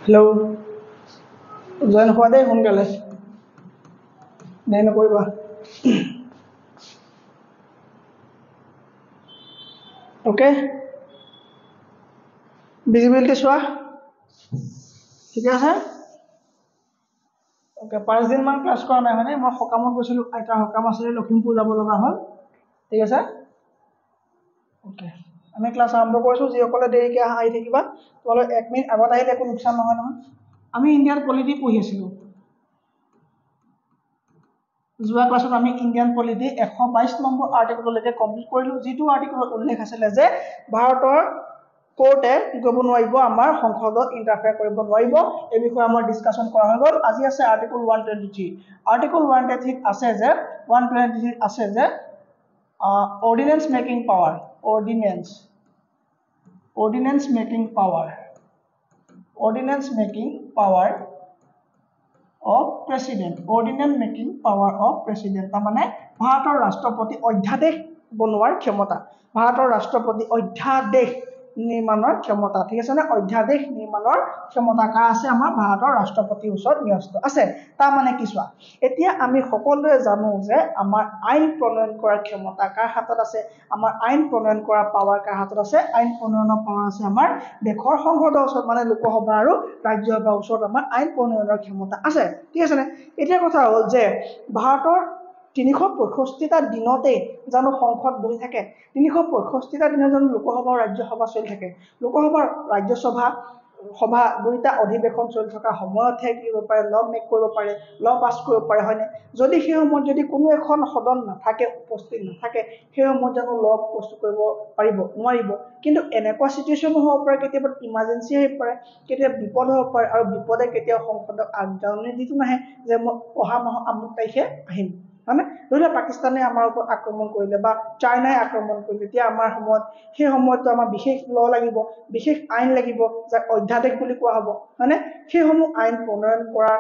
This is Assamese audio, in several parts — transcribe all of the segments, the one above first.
হেল্ল' জইন হোৱা দেই সোনকালে দেৰি নকৰিবা অ'কে ভিজিবিলিটি চোৱা ঠিকে আছে অ'কে 5 দিনমান ক্লাছ কৰা নাই মানে মই সকামত গৈছিলোঁ আইতাৰ সকাম আছিলে লখিমপুৰ যাব লগা হ'ল ঠিক আছে অ'কে আমি ক্লাছ আৰম্ভ কৰিছোঁ যিসকলে দেৰিকৈ আহি থাকিবা তোমালোক 1 মিনিট আগত আহিলে একো লোকচান নহয় নহয় আমি ইণ্ডিয়ান পলিটি পঢ়ি আছিলোঁ যোৱা ক্লাছত আমি ইণ্ডিয়ান পলিটি 122 নম্বৰ আৰ্টিকললৈকে কমপ্লিট কৰিলোঁ যিটো আৰ্টিকলত উল্লেখ আছিলে যে ভাৰতৰ কোৰ্টে কি কৰিব নোৱাৰিব আমাৰ সংসদত ইণ্টাৰফেয়াৰ কৰিব নোৱাৰিব এই বিষয়ে আমাৰ ডিছকাশ্যন কৰা হৈ গ'ল আজি আছে আৰ্টিকল 123 আৰ্টিকল 123 আছে যে 123 আছে যে ordinance making power ordinance making power of president ordinance making power of president তাৰমানে ভাৰতৰ ৰাষ্ট্ৰপতি অধ্যাদেশ বনোৱাৰ ক্ষমতা ভাৰতৰ ৰাষ্ট্ৰপতি অধ্যাদেশ নিৰ্মাণৰ ক্ষমতা ঠিক আছে না অধ্যাদেশ নিৰ্মাণৰ ক্ষমতা কা আছে আমাৰ ভাৰতৰ ৰাষ্ট্ৰপতিৰ ওচৰত ন্যস্ত আছে তাৰমানে কি চোৱা এতিয়া আমি সকলোৱে জানো যে আমাৰ আইন প্ৰণয়ন কৰাৰ ক্ষমতা কাৰ হাতত আছে আমাৰ আইন প্ৰণয়ন কৰা পাৱাৰ কাৰ হাতত আছে আইন প্ৰণয়নৰ পাৱাৰ আছে আমাৰ দেশৰ সংসদৰ ওচৰত মানে লোকসভা আৰু ৰাজ্যসভাৰ ওচৰত আমাৰ আইন প্ৰণয়নৰ ক্ষমতা আছে ঠিক আছে নে এতিয়া কথা হ'ল যে ভাৰতৰ 365টা দিনতে জানো সংসদ বহি থাকে 365টা দিনত জানো লোকসভা ৰাজ্যসভা চলি থাকে লোকসভা ৰাজ্যসভা সভা দুইটা অধিৱেশন চলি থকা সময়তহে কি কৰিব পাৰে ল মেক কৰিব পাৰে ল পাছ কৰিব পাৰে হয়নে যদি সেই সময়ত যদি কোনো এখন সদন নাথাকে উপস্থিত নাথাকে সেই সময়ত জানো ল প্ৰস্তুত কৰিব পাৰিব নোৱাৰিব কিন্তু এনেকুৱা সিচুৱেশ্যন হ'ব পাৰে কেতিয়াবা ইমাৰ্জেন্সি আহিব পাৰে কেতিয়াবা বিপদ হ'ব পাৰে আৰু বিপদে কেতিয়াও সংসদক আগজাননী দিটো নাহে যে মই অহা মাহৰ আমুক তাৰিখে আহিম মানে ধৰি লওক পাকিস্তানে আমাৰ ওপৰত আক্ৰমণ কৰিলে বা চাইনাই আক্ৰমণ কৰিলে তেতিয়া আমাৰ সময়ত সেই সময়তো আমাৰ বিশেষ ল লাগিব বিশেষ আইন লাগিব যাক অধ্যাদেশ বুলি কোৱা হ'ব মানে সেইসমূহ আইন প্ৰণয়ন কৰাৰ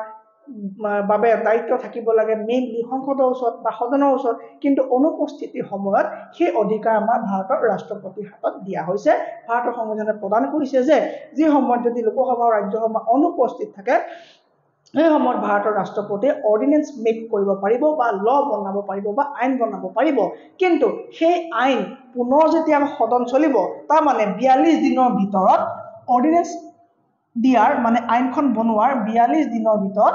বাবে দায়িত্ব থাকিব লাগে মেইনলি সংসদৰ ওচৰত বা সদনৰ ওচৰত কিন্তু অনুপস্থিতিৰ সময়ত সেই অধিকাৰ আমাৰ ভাৰতৰ ৰাষ্ট্ৰপতিৰ হাতত দিয়া হৈছে ভাৰতৰ সংবিধানে প্ৰদান কৰিছে যে যি সময়ত যদি লোকসভা ৰাজ্যসভা অনুপস্থিত থাকে এই সময়ত ভাৰতৰ ৰাষ্ট্ৰপতিয়ে অৰ্ডিনেন্স মেক কৰিব পাৰিব বা ল বনাব পাৰিব বা আইন বনাব পাৰিব কিন্তু সেই আইন পুনৰ যেতিয়া সদন চলিব তাৰ মানে 42 দিনৰ ভিতৰত অৰ্ডিনেন্স দিয়াৰ মানে আইনখন বনোৱাৰ 42 দিনৰ ভিতৰত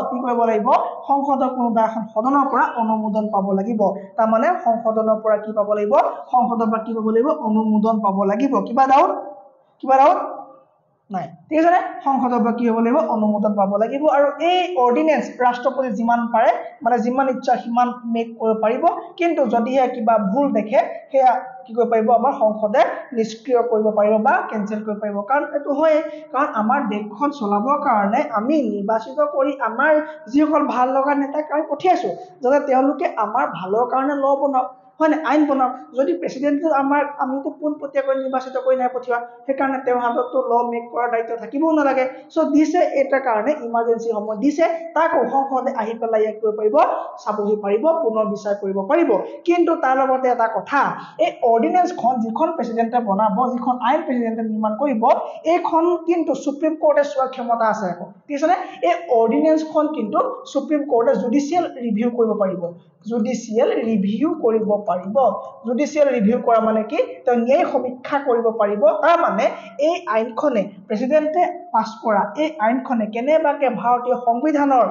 কি কৰিব লাগিব সংসদৰ কোনোবা এখন সদনৰ পৰা অনুমোদন পাব লাগিব তাৰ মানে সংসদনৰ পৰা কি পাব লাগিব সংসদৰ পৰা কি পাব লাগিব অনুমোদন পাব লাগিব কিবা ডাউট নাই ঠিক আছে সংসদৰ পৰা কি হ'ব লাগিব অনুমোদন পাব লাগিব আৰু এই অৰ্ডিনেন্স ৰাষ্ট্ৰপতি যিমান পাৰে মানে যিমান ইচ্ছা সিমান মেক কৰিব পাৰিব কিন্তু যদিহে কিবা ভুল দেখে সেয়া কি কৰিব পাৰিব আমাৰ সংসদে নিষ্ক্ৰিয় কৰিব পাৰিব বা কেনসেল কৰিব পাৰিব কাৰণ এটো হয় কাৰণ আমাৰ দেশখন চলাবৰ কাৰণে আমি নিৰ্বাচিত কৰি আমাৰ যিসকল ভাল লগা নেতাক আমি পঠিয়াইছো যাতে তেওঁলোকে আমাৰ ভালৰ কাৰণে ল বনাওক হয় না আইন বনাওক যদি প্ৰেসিডেন্টটো আমাৰ আমিতো পোনপটীয়াকৈ নিৰ্বাচিত কৰি নাই পঠিওৱা সেইকাৰণে তেওঁ হাততো ল মেক কৰাৰ দায়িত্ব থাকিবও নালাগে সো দিছে এটাৰ কাৰণে ইমাৰ্জেন্সি সময় দিছে তাক সংসদে আহি পেলাই ইয়াক কৰিব পাৰিব চাবহি পাৰিব পুনৰ বিচাৰ কৰিব পাৰিব কিন্তু তাৰ লগতে এটা কথা এই অৰ্ডিনেন্সখন যিখন প্ৰেসিডেন্টে বনাব যিখন আইন প্ৰেসিডেন্টে নিৰ্মাণ কৰিব এইখন কিন্তু সুপ্ৰিম কোৰ্টে চোৱাৰ ক্ষমতা আছে আকৌ ঠিক আছে এই অৰ্ডিনেন্সখন কিন্তু সুপ্ৰিম কোৰ্টে জুডিশিয়েল ৰিভিউ কৰিব পাৰিব জুডিশিয়েল ৰিভিউ কৰা মানে কি তেওঁ ন্যায় সমীক্ষা কৰিব পাৰিব তাৰ মানে এই আইনখনে প্ৰেসিডেন্টে পাছ কৰা এই আইনখনে কেনেবাকে ভাৰতীয় সংবিধানৰ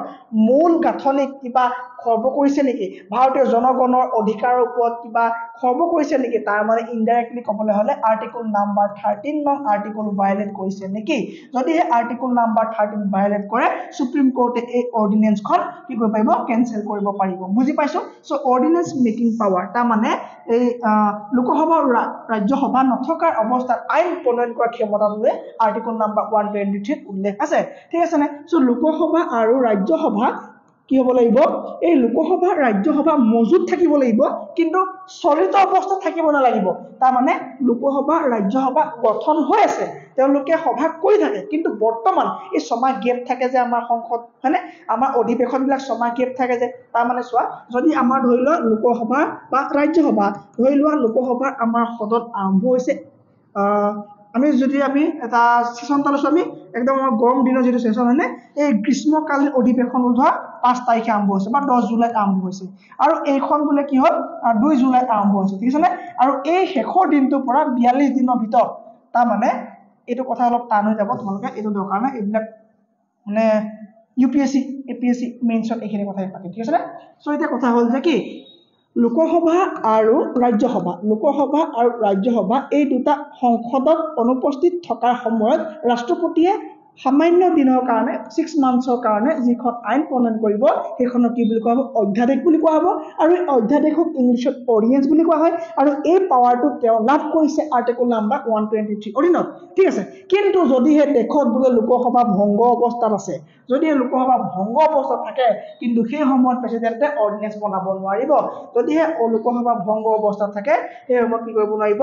মূল গাঁথনিক কিবা খৰ্ব কৰিছে নেকি ভাৰতীয় জনগণৰ অধিকাৰৰ ওপৰত কিবা খৰ্ব কৰিছে নেকি তাৰ মানে ইনডাইৰেক্টলি ক'বলৈ হলে আৰ্টিকল নাম্বাৰ 13 নং আৰ্টিকল ভায়োলেট কৰিছে নেকি যদি এই আৰ্টিকল নাম্বাৰ 13 ভায়োলেট কৰে সুপ্ৰিম কোৰ্টে এই অৰ্ডিনেন্সখন কি কৰিব পাৰিব কেনসেল কৰিব পাৰিব বুজি পাইছো সো অৰ্ডিনেন্স মেকিং পাৱাৰ তাৰ মানে এই লোকসভা ৰাজ্যসভা নথকাৰ অৱস্থাত আইন প্ৰণয়ন কৰাৰ ক্ষমতাটোৱে আৰ্টিকল নাম্বাৰ 123 উল্লেখ আছে ঠিক আছে নে সো লোকসভা আৰু ৰাজ্যসভা কি হ'ব লাগিব এই লোকসভা ৰাজ্যসভা মজুত থাকিব লাগিব কিন্তু চলিত অৱস্থাত থাকিব নালাগিব তাৰ মানে লোকসভা ৰাজ্যসভা গঠন হৈ আছে তেওঁলোকে সভা কৰি থাকে কিন্তু বৰ্তমান এই ছমাহ গেপ থাকে যে আমাৰ সংসদ হয়নে আমাৰ অধিৱেশনবিলাক ছমাহ গেপ থাকে যে তাৰ মানে চোৱা যদি আমাৰ ধৰি লোৱা লোকসভা বা ৰাজ্যসভা ধৰি লোৱা লোকসভা আমাৰ সদন আৰম্ভ হৈছে আমি যদি আমি এটা সেশন এটা লৈছোঁ আমি একদম আমাৰ গৰম দিনৰ যিটো সেশন হয়নে এই গ্ৰীষ্মকালীন অধিৱেশন ধৰা 5 তাৰিখে আৰম্ভ হৈছে বা 10 জুলাইত আৰম্ভ হৈছে আৰু এইখন বোলে কি হ'ল 2 জুলাইত আৰম্ভ হৈছে ঠিক আছে নে আৰু এই শেষৰ দিনটোৰ পৰা 42 দিনৰ ভিতৰত তাৰ মানে এইটো কথা অলপ টান হৈ যাব তোমালোকে এইটো দৰকাৰ নাই এইবিলাক মানে ইউপিএসসি এপিএসসি মেইনছত এইখিনি কথাই পাতি ঠিক আছে নে সো এতিয়া কথা হ'ল যে কি লোকসভা আৰু ৰাজ্যসভা এই দুটা সংসদত অনুপস্থিত থকাৰ সময়ত ৰাষ্ট্ৰপতিয়ে সামান্য দিনৰ কাৰণে 6 মান্থছৰ কাৰণে যিখন আইন প্ৰণয়ন কৰিব সেইখনক কি বুলি কোৱা হ'ব অধ্যাদেশ বুলি কোৱা হ'ব আৰু এই অধ্যাদেশক ইংলিছত অৰ্ডিনেন্স বুলি কোৱা হয় আৰু এই পাৱাৰটো তেওঁ লাভ কৰিছে আৰ্টিকল নাম্বাৰ 123 অধীনত ঠিক আছে কিন্তু যদিহে দেশত বোলে লোকসভা ভংগ অৱস্থাত আছে যদি লোকসভা ভংগ অৱস্থাত থাকে কিন্তু সেই সময়ত প্ৰেসিডেন্টে অৰ্ডিনেন্স বনাব নোৱাৰিব যদিহে লোকসভা ভংগ অৱস্থাত থাকে সেই সময়ত কি কৰিব নোৱাৰিব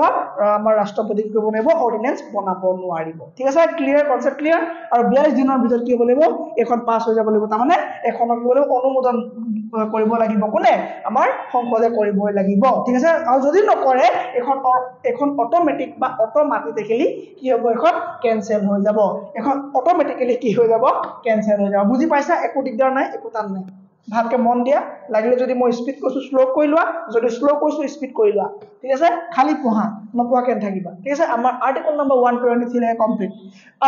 আমাৰ ৰাষ্ট্ৰপতি কি কৰিব নোৱাৰিব অৰ্ডিনেন্স বনাব নোৱাৰিব ঠিক আছে ক্লিয়াৰ কনসেপ্ট ক্লিয়াৰ আৰু 42 দিনৰ ভিতৰত কি হ'ব লাগিব এখন পাছ হৈ যাব লাগিব তাৰমানে এখনক কি হ'ব অনুমোদন কৰিব লাগিব কোনে আমাৰ সংসদে কৰিবই লাগিব ঠিক আছে আৰু যদি নকৰে এখন অটোমেটিক বা অটোমেটিক্যালি কি হ'ব এখন কেনসেল হৈ যাব এখন অটোমেটিক্যালি কি হৈ যাব কেনসেল হৈ যাব বুজি পাইছা একো দিগদাৰ নাই একো টান নাই ভালকে মন দিয়া লাগিলে যদি মই স্পিড কৈছো স্লো কৰি লোৱা যদি স্লো কৈছো স্পিড কৰি লোৱা ঠিক আছে খালি পঢ়া নপঢ়াকে থাকিবা ঠিক আছে আমাৰ আৰ্টিকল নম্বৰ 123 লে কমপ্লিট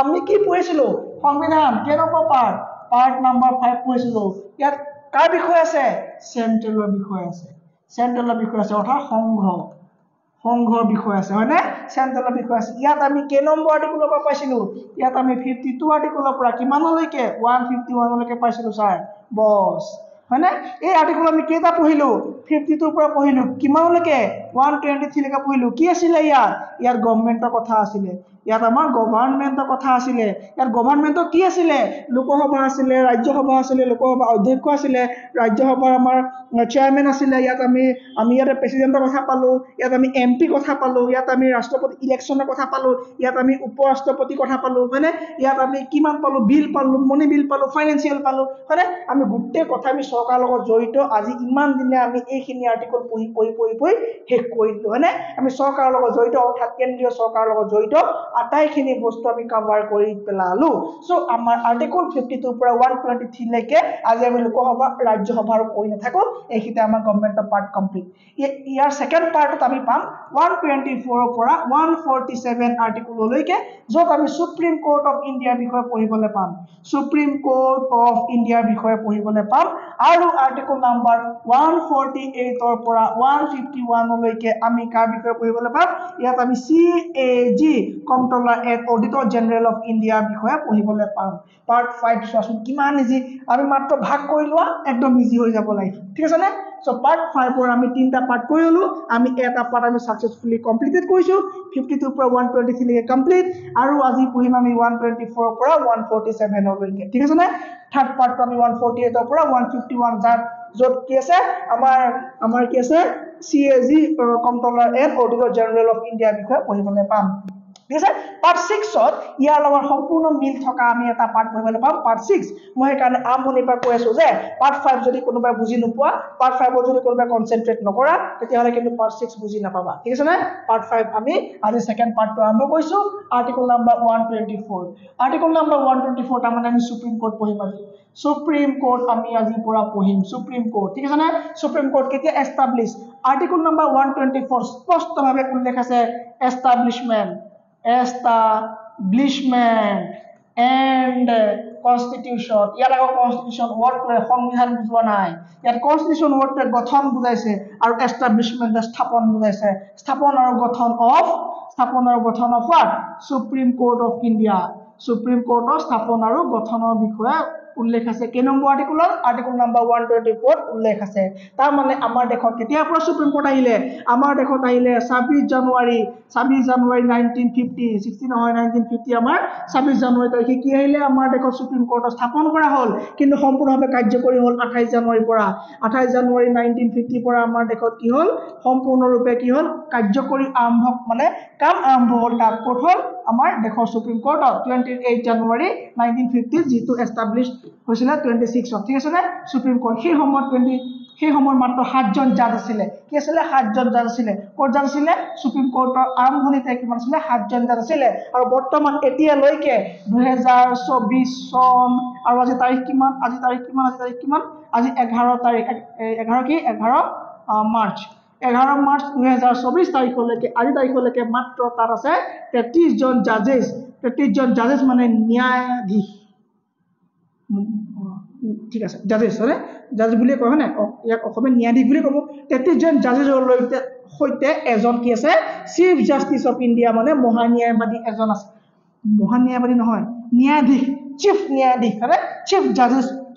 আমি কি পঢ়িছিলো সংবিধান কেই নম্বৰ পাৰ্ট নম্বৰ 5 পঢ়িছিলো ইয়াত কাৰ বিষয় আছে চেন্ট্ৰেলৰ বিষয় আছে অৰ্থাৎ সংঘৰ বিষয় আছে হয়নে চেন্ট্ৰেলৰ বিষয় আছে ইয়াত আমি কেই নম্বৰ আৰ্টিকলৰ পৰা পাইছিলো ইয়াত আমি 52 আৰ্টিকলৰ পৰা কিমানলৈকে 151 লৈকে পাইছিলো স্যাৰ বস হয়নে এই আৰ্টিকল আমি কেইটা পঢ়িলো 52 পৰা পঢ়িলো কিমানলৈকে 123 লৈকে পঢ়িলো কি আছিল ইয়াত গভৰ্ণমেন্টৰ কথা আছিল ইয়াত আমাৰ গভৰ্ণমেন্টৰ কথা আছিল ইয়াত গভৰ্ণমেন্টৰ কি আছিল লোকসভা আছিল ৰাজ্যসভা আছিল লোকসভা অধ্যক্ষ আছিল ৰাজ্যসভাৰ আমাৰ চেয়াৰম্যান আছিল ইয়াত আমি ইয়াত প্ৰেসিডেন্টৰ কথা পালো ইয়াত আমি এমপি কথা পালো ইয়াত আমি ৰাষ্ট্ৰপতি ইলেকশনৰ কথা পালো ইয়াত আমি উপৰাষ্ট্ৰপতি কথা পালো হয়নে ইয়াত আমি কিমান পালো বিল পালো মনি বিল পালো ফাইনান্সিয়েল পালো হয়নে আমি গোটেই কথা আমি সৰকাৰৰ লগত জড়িত আজি ইমান দিনে আমি এইখিনি আৰ্টিকল পঢ়ি শেষ কৰি দিলো হয়নে আমি সৰকাৰৰ লগত জড়িত অৰ্থাৎ কেন্দ্ৰীয় সৰকাৰৰ লগত জড়িত আটাইখিনি বস্তু আমি কভাৰ কৰি পেলালো সো আমাৰ আৰ্টিকল 52 পৰা 123 লৈকে আজি আমি লোকসভা ৰাজ্যসভাৰ কৰি নাথাকো এইখিতে আমাৰ গভৰ্ণমেন্টৰ পাৰ্ট কমপ্লিট ইয়াৰ সেকেন্ড পাৰ্টত আমি পাম 124 পৰা 147 আৰ্টিকললৈকে যত আমি সুপ্ৰিম কোৰ্ট অফ ইণ্ডিয়াৰ বিষয়ে পঢ়িবলৈ পাম আৰু আৰ্টিকল নাম্বাৰ 148 ৰ পৰা 151 লৈকে আমি কাৰ বিষয়ে পঢ়িবলৈ পাম ইয়াত আমি CAG controller and auditor general of ইণ্ডিয়াৰ বিষয়ে পঢ়িবলৈ পাম পাৰ্ট 5 চোৱাচোন কিমান ইজি আমি মাত্ৰ ভাগ কৰি লোৱা একদম ইজি হৈ যাব লাইফ ঠিক আছে নে সো পাৰ্ট 5 ৰ আমি তিনটা পাৰ্ট কৰিলো আমি এটা পাৰ্ট আমি সাকসেসফুলি কমপ্লিটেড কৰিছো 52 পৰা 123 লৈকে কমপ্লিট আৰু আজি পঢ়িম আমি 124 পৰা 147 লৈকে ঠিক আছে নে থাৰ্ড পাৰ্ট আমি 148 ৰ পৰা 151 যত কি আছে আমাৰ কি আছে CAG controller and auditor general of ইণ্ডিয়াৰ বিষয়ে পঢ়িবলৈ পাম ঠিক আছে পাৰ্ট 6 ত ইয়াৰ লগত সম্পূৰ্ণ মিল থকা আমি এটা পাৰ্ট পঢ়িবলৈ পাম পাৰ্ট 6 মই কাৰণে আৰম্ভণিৰ পৰা কৈ আছো যে পাৰ্ট 5 যদি কোনোবাই বুজি নোপোৱা পাৰ্ট 5 যদি কোনোবাই কনসেন্ট্ৰেট নকৰা তেতিয়াহলে কিন্তু পাৰ্ট 6 বুজি নাপাবা ঠিক আছে না পাৰ্ট 5 আমি আজি সেকেন্ড পাৰ্টটো আৰম্ভ কৰিছো আৰ্টিকল নাম্বাৰ 124 তাৰ মানে আমি সুপ্ৰিম কোৰ্ট পঢ়িম আজি সুপ্ৰিম কোৰ্ট আমি আজি পৰা পঢ়িম সুপ্ৰিম কোৰ্ট ঠিক আছে না সুপ্ৰিম কোৰ্ট কেতিয়া এস্টাবলিশ আৰ্টিকল নাম্বাৰ 124 স্পষ্টভাৱে উল্লেখ আছে establishment and constitution ইয়াত আকৌ constitution word টোৱে সংবিধান বুজোৱা নাই ইয়াত constitution word টোৱে গঠন বুজাইছে আৰু establishment স্থাপন বুজাইছে স্থাপন আৰু গঠন of what supreme court of india supreme court of স্থাপন আৰু গঠনৰ বিষয়ে উল্লেখ আছে কে নম্বৰ আৰ্টিকলত আৰ্টিকল নাম্বাৰ 124 উল্লেখ আছে তাৰ মানে আমাৰ দেখত কেতিয়া পৰা সুপ্ৰিম কোৰ্ট আহিলে আমাৰ দেখত আহিলে 26 জানুৱাৰী 1950 16 নহয় 1950 আমাৰ 26 জানুৱাৰী তাৰিখে কি আহিলে আমাৰ দেখত সুপ্ৰিম কোৰ্ট স্থাপন কৰা হ'ল কিন্তু সম্পূৰ্ণভাৱে কাৰ্যকৰী হ'ল 28 জানুৱাৰীৰ পৰা 28 জানুৱাৰী 1950 পৰা আমাৰ দেখত কি হ'ল সম্পূৰ্ণৰূপে কি হ'ল কাৰ্যকৰী আৰম্ভ মানে কাম আৰম্ভ হ'ল তাৰ কোৰ্ট হ'ল আমাৰ দেখৰ সুপ্ৰিম কোৰ্টত 28 জানুৱাৰী 1950 যেটো এস্টাবলিশ হৈছিল 26 ঠিক আছে না সুপ্ৰিম কোৰ্ট সেই সময়ত সেই সময়ত মাত্ৰ 7জন জাজ আছিলে কি আছিলে 7জন জাজ আছিলে কোৰ্ট জাজ আছিলে সুপ্ৰিম কোৰ্টৰ আৰম্ভণিতে কিমান আছিলে 7জন জাজ আছিলে আৰু বৰ্তমান এতিয়ালৈকে 2024 চন আৰু আজি তাৰিখ কিমান আজি তাৰিখ কিমান আজি 11 তাৰিখ 11 মাৰ্চ 11 মাৰ্চ 2024 তাৰিখলৈকে আজি তাৰিখলৈকে মাত্ৰ তাত আছে 33 জন জাজেছ 33 জন জাজেছ মানে ন্যায়াধীশ ঠিক আছে জাজেছ হয় জাজ বুলি কয় হয় না ইয়াক অসমীয়া ন্যায়াধীশ বুলি ক'ব 33 জন জাজেছৰ সৈতে এজন কি আছে চিফ জাষ্টিস অফ ইণ্ডিয়া মানে মহান্যায়বাদী এজন আছে মহান্যায়বাদী নহয় ন্যায়াধীশ চিফ ন্যায়াধীশ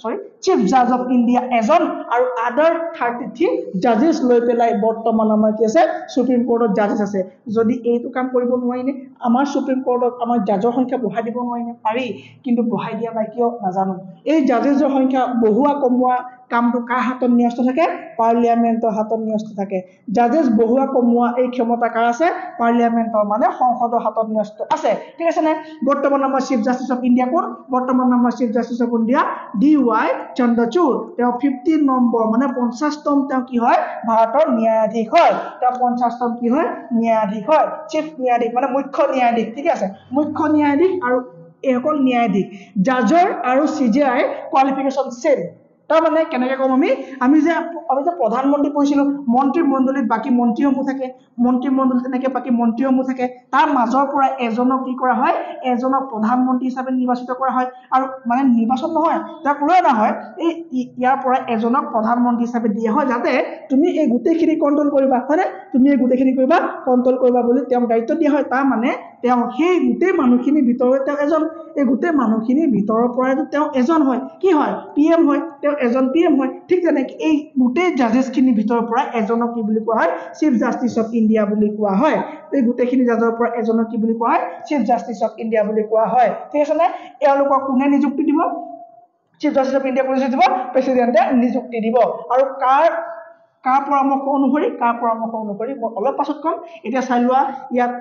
হয় চিফ জাজ অফ ইণ্ডিয়া এজন আৰু আদাৰ 33 জাজেছ লৈ পেলাই বৰ্তমান আমাৰ কি আছে সুপ্ৰিম কোৰ্টত জাজেছ আছে যদি এইটো কাম কৰিব নোৱাৰিনে আমাৰ সুপ্ৰিম কোৰ্টত আমাৰ জাজৰ সংখ্যা বঢ়াই দিব নোৱাৰিনে পাৰি কিন্তু বঢ়াই দিয়া নাই কিয় নাজানো এই জাজেছৰ সংখ্যা বঢ়োৱা কমোৱা কামটো কাৰ হাতত ন্যস্ত থাকে পাৰ্লিয়ামেন্টৰ হাতত ন্যস্ত থাকে জাজেছ বঢ়োৱা কমোৱা এই ক্ষমতা কাৰ আছে পাৰ্লিয়ামেন্টৰ মানে সংসদৰ হাতত ন্যস্ত আছে ঠিক আছে নে বৰ্তমান আমাৰ চিফ জাষ্টিস অফ ইণ্ডিয়া কোন বৰ্তমান আমাৰ chief justice of India DY Chandrachud তেওঁ 15 নম্বৰ মানে 50তম তেওঁ কি হয় ভাৰতৰ ন্যায়াধীশ হয় তেওঁ 50তম কি হয় ন্যায়াধীশ হয় চিফ ন্যায়াধীশ মানে মুখ্য ন্যায়াধীশ ঠিক আছে মুখ্য ন্যায়াধীশ আৰু এইসকল ন্যায়াধীশ জাজৰ আৰু CJI কোৱালিফিকেশ্যন সেম তাৰ মানে কেনেকৈ কম আমি যে প্ৰধানমন্ত্ৰী কৈছিলো মন্ত্ৰীমণ্ডলীত বাকি মন্ত্ৰীসমূহ থাকে মন্ত্ৰীমণ্ডলীত তেনেকৈ বাকি মন্ত্ৰীসমূহ থাকে তাৰ মাজৰ পৰা এজনক কি কৰা হয় এজনক প্ৰধানমন্ত্ৰী হিচাপে নিৰ্বাচিত কৰা হয় আৰু মানে নিৰ্বাচন নহয় তাক লৈ অনা হয় এই ইয়াৰ পৰা এজনক প্ৰধানমন্ত্ৰী হিচাপে দিয়া হয় যাতে তুমি এই গোটেইখিনি কণ্ট্ৰল কৰিবা হয়নে তুমি এই গোটেইখিনি কৰিবা কণ্ট্ৰল কৰিবা বুলি তেওঁক দায়িত্ব দিয়া হয় তাৰ মানে তেওঁ সেই গোটেই মানুহখিনিৰ ভিতৰত তেওঁ এজন এই গোটেই মানুহখিনিৰ ভিতৰৰ পৰাই তেওঁ এজন হয় কি হয় PM হয় তেওঁ এজন PM হয় ঠিক তেনেকৈ এই গোটেই জাজেছখিনিৰ ভিতৰৰ পৰা এজনক কি বুলি কোৱা হয় চিফ জাষ্টিস অফ ইণ্ডিয়া বুলি কোৱা হয় এই গোটেইখিনি জাজৰ পৰা এজনক কি বুলি কোৱা হয় চিফ জাষ্টিস অফ ইণ্ডিয়া বুলি কোৱা হয় ঠিক আছে নে এওঁলোকক কোনে নিযুক্তি দিব চিফ জাষ্টিস অফ ইণ্ডিয়া কোনে দিব প্ৰেসিডেন্টে নিযুক্তি দিব আৰু কাৰ পৰামৰ্শ অনুসৰি অলপ পাছত কম এতিয়া চাই লোৱা ইয়াত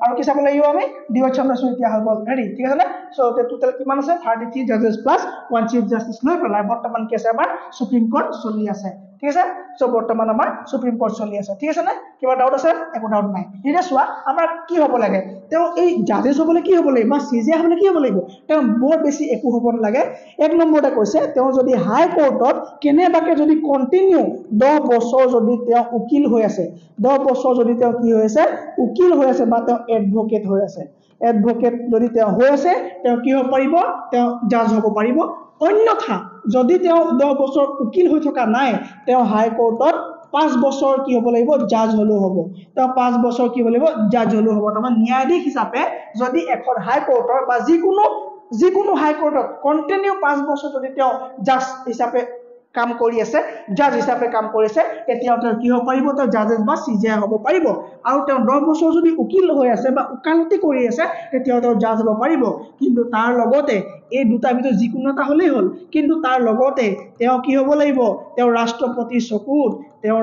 আৰু কি চাব লাগিব আমি DY চন্দ্ৰচূড় এতিয়া হৈ গ'ল হেৰি ঠিক আছে নে সো টোটাল কিমান আছে 33 জাজেছ প্লাস 1 চিফ জাষ্টিস লৈ পেলাই বৰ্তমান কি আছে আমাৰ সুপ্ৰিম কোৰ্ট চলি আছে ঠিক আছে সো বৰ্তমান আমাৰ সুপ্ৰিম কোৰ্ট চলি আছে ঠিক আছে নে কিবা ডাউট আছে একো ডাউট নাই এতিয়া চোৱা আমাৰ কি হ'ব লাগে তেওঁ এই জাজেছ হ'বলৈ কি হ'ব লাগিব বা CJI হ'বলৈ কি হ'ব লাগিব তেওঁ বৰ বেছি একো হ'ব নালাগে এক নম্বৰতে কৈছে তেওঁ যদি হাই কোৰ্টত কেনেবাকে যদি কন্টিনিউ 10 বছৰ যদি তেওঁ উকিল হৈ আছে 10 বছৰ যদি তেওঁ কি হৈ আছে উকিল হৈ আছে বা তেওঁ এডভোকেট হৈ আছে এডভোকেট যদি তেওঁ হৈ আছে তেওঁ কি হ'ব পাৰিব তেওঁ জাজ হ'ব পাৰিব অন্যথা যদি তেওঁ 10 বছৰ উকিল হৈ থকা নাই তেওঁ হাই কোৰ্টত 5 বছৰ কি হ'ব লাগিব জাজ হলেও হ'ব তেওঁ 5 বছৰ কি হ'ব লাগিব জাজ হলেও হ'ব তাৰমানে ন্যায়াধীশ হিচাপে যদি এখন হাই কোৰ্টৰ বা যিকোনো হাই কোৰ্টত কন্টিনিউ 5 বছৰ যদি তেওঁ জাজ হিচাপে কাম কৰি আছে জাজ হিচাপে কাম কৰিছে তেতিয়া তেওঁ কি হ'ব পাৰিব তেওঁ জাজেছ বা CJI হ'ব পাৰিব আৰু তেওঁ 10 বছৰ যদি উকিল হৈ আছে বা উকালতি কৰি আছে তেতিয়া তেওঁ জাজ হ'ব পাৰিব কিন্তু তাৰ লগতে এই দুটা ভিতৰত যিকোনো এটা হ'লেই হ'ল কিন্তু তাৰ লগতে তেওঁ কি হ'ব লাগিব তেওঁ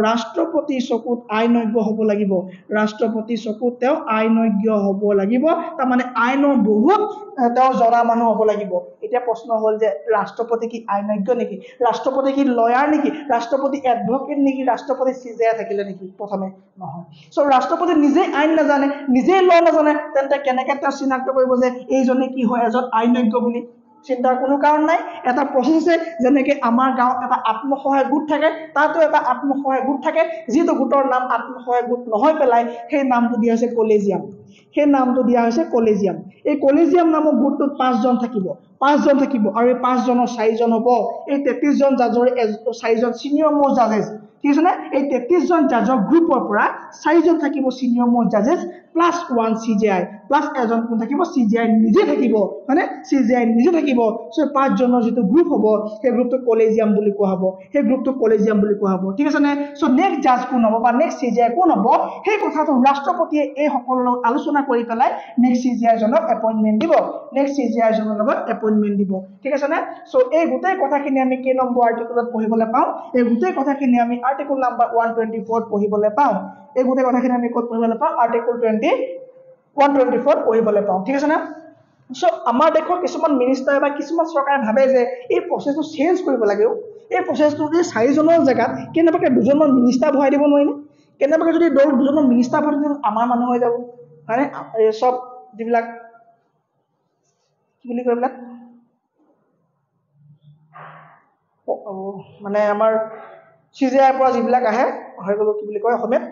ৰাষ্ট্ৰপতিৰ চকুত আইনজ্ঞ হ'ব লাগিব ৰাষ্ট্ৰপতিৰ চকুত তেওঁ আইনজ্ঞ হ'ব লাগিব তাৰ মানে আইনৰ বহুত তেওঁ জনা মানুহ হ'ব লাগিব এতিয়া প্ৰশ্ন হ'ল যে ৰাষ্ট্ৰপতি কি আইনজ্ঞ নেকি ৰাষ্ট্ৰপতি কি লয়াৰ নেকি ৰাষ্ট্ৰপতি এডভোকেট নেকি ৰাষ্ট্ৰপতি CJI থাকিলে নেকি প্ৰথমে নহয় সো ৰাষ্ট্ৰপতি নিজে আইন নাজানে নিজে ল নাজানে তেন্তে কেনেকৈ তেওঁ চিনাক্ত কৰিব যে এইজনে কি হয় এজন আইনজ্ঞ বুলি চিন্তাৰ কোনো কাৰণ নাই এটা প্ৰসেছ আছে যেনেকৈ আমাৰ গাঁৱত এটা আত্মসহায়ক গোট থাকে তাতো এটা আত্মসহায়ক গোট থাকে যিটো গোটৰ নাম আত্মসহায়ক গোট নহয় পেলাই সেই নামটো দিয়া হৈছে কলেজিয়াম এই কলেজিয়াম নামৰ গোটটোত 5 জন থাকিব আৰু এই 5 জনৰ 4 জন হ'ব এই 33 জন জাজৰ 4 জন সিনিয়ৰ মোষ্ট জাজেছ ঠিক আছে না এই 33 জন জাজৰ গ্ৰুপৰ পৰা 4 জন থাকিব সিনিয়ৰ মোষ্ট জাজেছ প্লাস 1 CJI প্লাস এজন কোন থাকিব CJI নিজে থাকিব মানে CJI নিজে থাকিব সো 5 জনৰ যেটো গ্ৰুপ হ'ব সেই গ্ৰুপটো কলেজিয়াম বুলি কোৱা হ'ব ঠিক আছে না সো নেক্সট জাজ কোন হ'ব বা নেক্সট CJI কোন হ'ব সেই কথাটো ৰাষ্ট্ৰপতিয়ে এই সকলো আলোচনা কৰি পেলাই নেক্সট CJI জনক এপইন্টমেন্ট দিব ঠিক আছে না সো এই গোটেই কথাখিনি আমি কি নম্বৰ আৰ্টিকলত পঢ়িবলৈ পাওঁ এই গোটেই কথাখিনি আমি আৰ্টিকল নাম্বাৰ 124 পঢ়িবলৈ পাওঁ এই গোটেই কথাখিনি আমি ক'ত পঢ়িবলৈ পাওঁ আৰ্টিকল 124 পঢ়িবলৈ পাওঁ ঠিক আছে না সো আমাৰ দেশৰ কিছুমান মিনিষ্টাৰ বা কিছুমান চৰকাৰে ভাবে যে এই প্ৰচেছটো চেঞ্জ কৰিব লাগে এই প্ৰচেছটো যদি 4জনৰ জেগাত কেনেবাকৈ 2জনমান মিনিষ্টাৰ ভৰাই দিব নোৱাৰিনে কেনেবাকৈ যদি 2জনমান মিনিষ্টাৰ ভৰাই দিব আমাৰ মানুহ হৈ যাব হয়নে এই সব যিবিলাক কি বুলি কয় এইবিলাক মানে আমাৰ চিজিআইৰ পৰা যিবিলাক আহে হৈ গ'ল কি বুলি কয় অসমীয়াত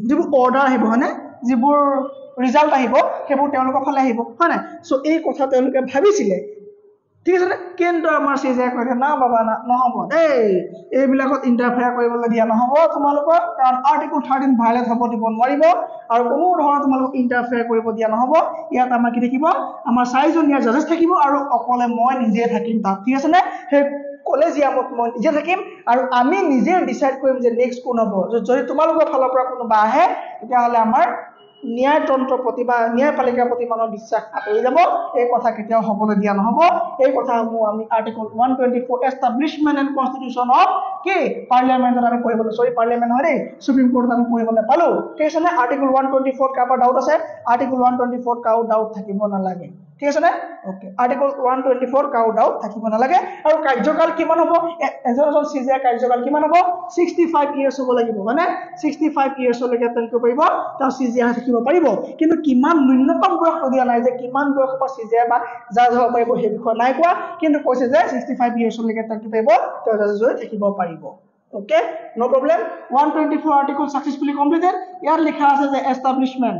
যিবোৰ অৰ্ডাৰ আহিব হয়নে যিবোৰ ৰিজাল্ট আহিব সেইবোৰ তেওঁলোকৰ ফালে আহিব হয় নাই সো এই কথা তেওঁলোকে ভাবিছিলে ঠিক আছে নে কিন্তু আমাৰ চিজিআই কৈছে না বাবা না নহ'ব এইবিলাকত ইণ্টাৰফেয়াৰ কৰিবলৈ দিয়া নহ'ব তোমালোকৰ কাৰণ আৰ্টিকল 13 ভাইলেট হ'ব দিব নোৱাৰিব আৰু কোনো ধৰণৰ তোমালোকক ইণ্টাৰফেয়াৰ কৰিব দিয়া নহ'ব ইয়াত আমাৰ কি থাকিব আমাৰ 4জনীয়া জাজেছ থাকিব আৰু অকলে মই নিজে থাকিম তাত ঠিক আছে নে সেই কলেজিয়ামত মই নিজে থাকিম আৰু আমি নিজে ডিসাইড কৰিম যে নেক্সট কোন হ'ব যদি তোমালোকৰ ফালৰ পৰা কোনোবা আহে তেতিয়াহ'লে আমাৰ ন্যায়তন্ত্ৰৰ প্ৰতি বা ন্যায়পালিকাৰ প্ৰতি মানুহৰ বিশ্বাস আঁতৰি যাব এই কথা কেতিয়াও হ'বলৈ দিয়া নহ'ব এই কথাসমূহ আমি article 124 establishment and constitution of কি পাৰ্লিয়ামেণ্টত আমি পঢ়িবলৈ পাৰ্লিয়ামেণ্ট হয় দেই সুপ্ৰিম কোৰ্টত আমি পঢ়িবলৈ পালোঁ ঠিক আছে নে আৰ্টিকল 124 কাৰোবাৰ ডাউট আছে আৰ্টিকল 124 কাৰো ডাউট থাকিব নালাগে ঠিক আছে নে ওকে আৰ্টিকল 124 কাৰো ডাউট থাকিব নালাগে আৰু কাৰ্যকাল কিমান হ'ব এজন চিজিআই কাৰ্যকাল কিমান হ'ব 65 ইয়াৰ্ছ হ'ব লাগিব হয়নে 65 ইয়াৰ্ছলৈকে তেওঁলোকে পাৰিব তেওঁ চিজিআই থাকিব পাৰিব কিন্তু কিমান ন্যূনতম বয়স দিয়া নাই যে কিমান বয়সৰ পৰা চিজিআই বা জাজ হ'ব পাৰিব সেই বিষয়ে নাই কোৱা কিন্তু কৈছে যে 65 ইয়াৰ্ছলৈকে তেওঁলোকে পাৰিব তেওঁ জাজ হৈ থাকিব পাৰিব okay no problem 124 article successfully completed ইয়াত লিখা আছে যে establishment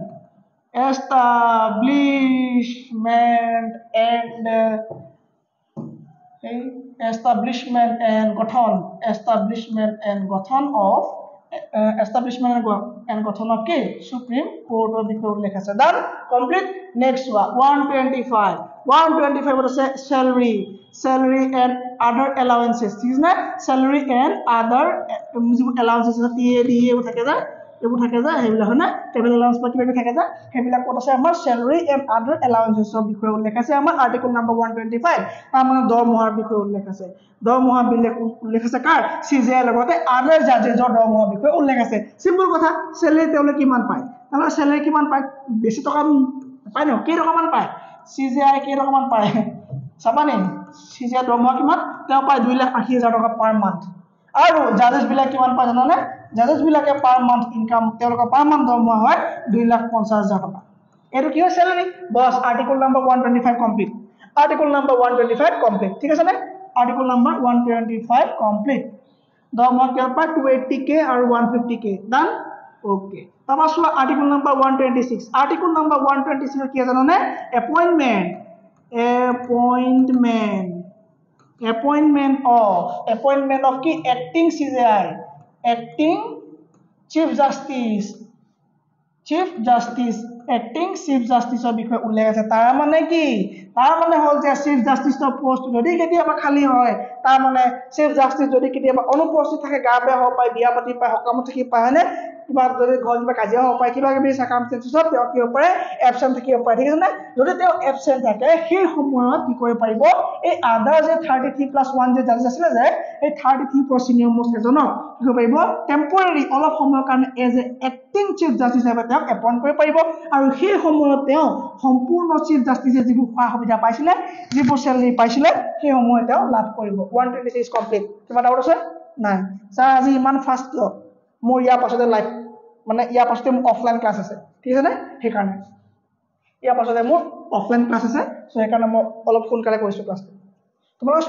and গঠন of কি সুপ্রিম কোর্টের বিষয়ে উল্লেখ আছে ডান কমপ্লিট নেক্সট 125 আছে salary and other allowances ঠিক আছে না salary and other allowances দিয়ে থাকে না এইবোৰ থাকে যে সেইবিলাক হয় না টেবল এলাউন্স বা কিবা থাকে যে সেইবিলাক ক'ত আছে আমাৰ salary and other allowances ৰ বিষয়ে উল্লেখ আছে আমাৰ আৰ্টিকল নম্বৰ 125 তাৰ মানে দৰমহাৰ বিষয়ে উল্লেখ আছে দৰমহা উল্লেখ আছে কাৰ চিজিআই লগতে আদাৰ জাজেছৰ দৰমহাৰ বিষয়ে উল্লেখ আছে সিম্পল কথা salary তেওঁলোকে কিমান পায় আমাৰ salary কিমান পায় বেছি টকা পায় ন কেই টকা মান পায় চিজিআই কেই টকা মান পায় চাবানে চিজিআই দৰমহা কিমান তেওঁ পায় 2,80,000 টকা পাৰ মান্থ আৰু জাজেছ বিলাক কিমান পায় জানানে জাজেছ বিলাকে পাৰ মান্থ ইনকাম তেওঁলোকৰ পাৰ মান্থ দৰমহা হয় 2,50,000 টকা এটো কি হয় স্যালারি বস article number 125 complete article number 125 complete ঠিক আছে না আর্টিকল নাম্বার 125 কমপ্লিট দৰমহা কিমান পায় 280k আৰু 150k ডান ওকে তামাসলা আর্টিকল নাম্বার 126 আর্টিকল নাম্বার 126 কি জানানে appointment of কি acting CJI acting chief justice acting chief justice ৰ বিষয়ে উল্লেখ আছে তাৰ মানে কি তাৰ মানে হল যে chief justice ৰ পোষ্ট যদি কেতিয়াবা খালি হয় তাৰ মানে chief justice যদি কেতিয়াবা অনুপস্থিত থাকে গা বেয়া হ'ব পায় বিয়া পাতি পায় হকামত থাকি পায় হয়নে কিবা যদি ঘৰ কিবা কাজিয়া হ'ব পায় কিবা কিবি সাৰ্কামস্টেন্সেছত তেওঁ কি হ'ব পাৰে এবসেন্ট থাকিব পাৰে ঠিক আছে নে যদি তেওঁ এবসেন্ট থাকে সেই সময়ত কি কৰিব পাৰিব এই আদাৰ যে 33+1 যে জাজ আছিল যে এই 33 ফৰ সিনিয়ৰ মোষ্ট এজনক কি কৰিব পাৰিব টেম্পৰাৰি অলপ সময়ৰ কাৰণে as a acting chief justice হিচাপে তেওঁ এপইন্ট কৰিব পাৰিব আৰু সেই সময়ত তেওঁ সম্পূৰ্ণ চিফ জাস্টিসে যিবোৰ সুবিধা পাইছিলে যিবোৰ চেলাৰি পাইছিলে সেই সময়ত তেওঁ লাভ কৰিব 126 কমপ্লিট কিবা ডাউট আছে নাই স্যাৰ আজি ইমান ফাষ্ট মোৰ ইয়াৰ পাছতে লাইভ মানে ইয়াৰ পাছতে মোৰ অফলাইন ক্লাছ আছে ঠিক আছে নে সেইকাৰণে ইয়াৰ পাছতে মোৰ অফলাইন ক্লাছ আছে সো সেইকাৰণে মই অলপ সোনকালে কৰিছো ক্লাছটো তোমালোকে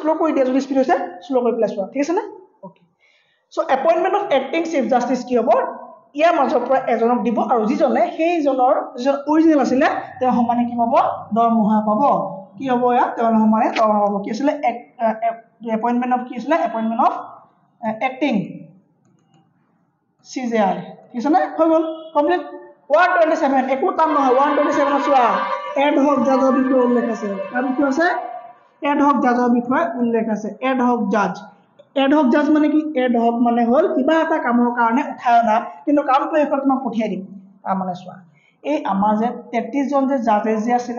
স্লো কৰি দিয়া যদি স্পিড হৈছে স্লো কৰি প্লেছ হোৱা ঠিক আছে নে okay so appointment of acting chief justice কি হ'ব ইয়াৰ মাজৰ পৰা এজনক দিব আৰু যিজনে সেইজনৰ যিজন অৰিজিনেল আছিলে তেওঁ সমানে কি পাব দৰমহা পাব কি হ'ব ইয়াত তেওঁ সমানে দৰমহা পাব কি আছিলে এপইন্টমেন্ট অফ কি আছিলে এপইন্টমেন্ট অফ এক্টিং CJI ঠিক আছে না হৈ গল কমপ্লিট 127 একো টান নহয় 127 চোৱা এড হক জাজৰ বিষয়ে উল্লেখ আছে তাৰ বিষয়ে আছে এড হক জাজৰ বিষয়ে উল্লেখ আছে এড হক জাজ মানে কি এড হক মানে হল কিবা এটা কামৰ কাৰণে উঠাই অনা কিন্তু কামটো এখন তোমাক পঠিয়াই দিম তাৰ মানে চোৱা এই আমাৰ যে 33 জন যে জাজেছ যে আছিল